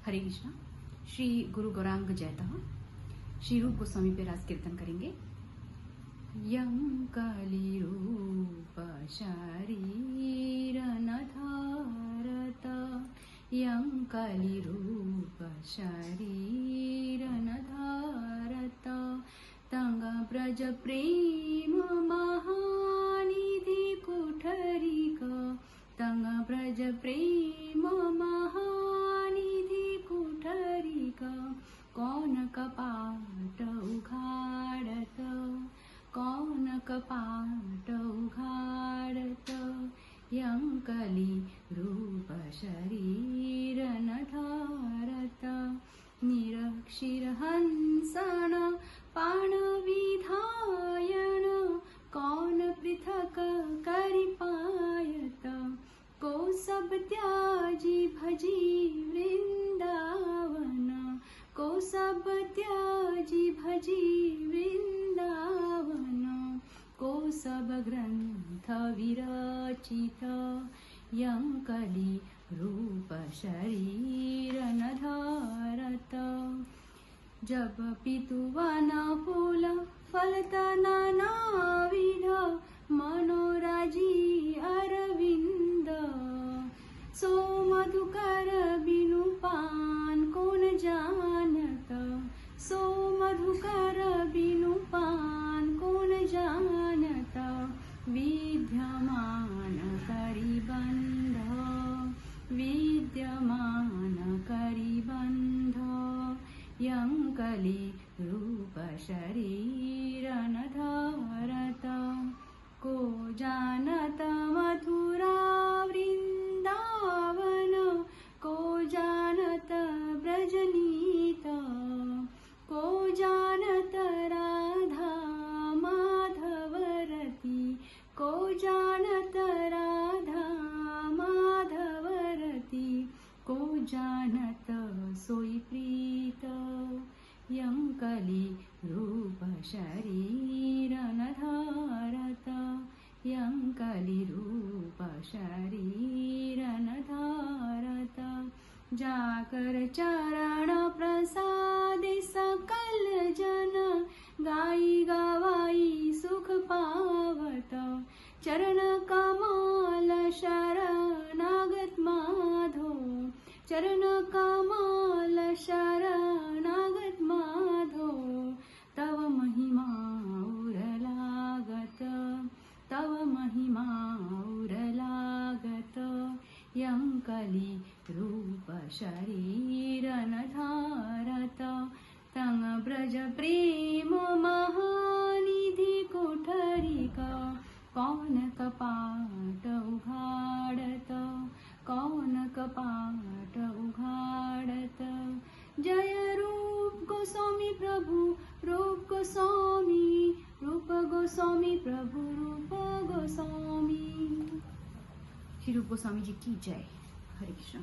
हरे कृष्णा। श्री गुरु गौरांग जयतः श्री रूप गोस्वामी पे रास कीर्तन करेंगे। यं कलिरूप शरीर न धारत, यं कलिरूप शरीर न धारत, तंग ब्रज प्रेम महानिधि कुठरिक, तंग ब्रज प्रेम महानिधि कुठरिक, कौन कपाट उघाडत, कौन कपाट उघाडत, यं कलिरूप शरीर न धारत, निरक्षीर हंसन पाण विधायन, कौन पृथक करि पायत, को सब त्याजी भजी वृंदावन, को सब त्याजी भजी वृंदावन, को सब ग्रंथ विरचित, यं कलिरूप शरीर न धारत, जब पितुवन फूल फलत नानाविध, मनोराजी अरविंद, सो मधुकर बिनु पान कौन जानत, सो मधुकर बिनु पान कौन जानत, विद्यमान करि बंध, विद्यमान करि बंध, यं कलिरूप शरीर न धारत, को जानत मथुरा वृंदावन, को जानत ब्रजनीत, को जानत राधा माधवरती, को जानत राधा माधवरती, को जानत सोई प्रीत, यं कलिरूप शरीर न धारत, यं कलिरूप शरीर न धारत, जाकर चरण प्रसादि सकल जन, गाई गवाई सुख पावत, चरण कमल शरणागत माधो, चरण कमल शरणागत माधो, तव महिमा उर लागत, तव महिमा उर लागत, यं कलिरूप शरीर न धारत, तंग ब्रज प्रेम महानिधि कुठरिक, कौन कपाट उघाडत, कौन कपाट उघाडत, जय रूप गोस्वामी प्रभु, रूप गोस्वामी, रूप गोस्वामी प्रभु, रूप गोस्वामी। श्री रूप गोस्वामी जी की जय। हरे कृष्ण।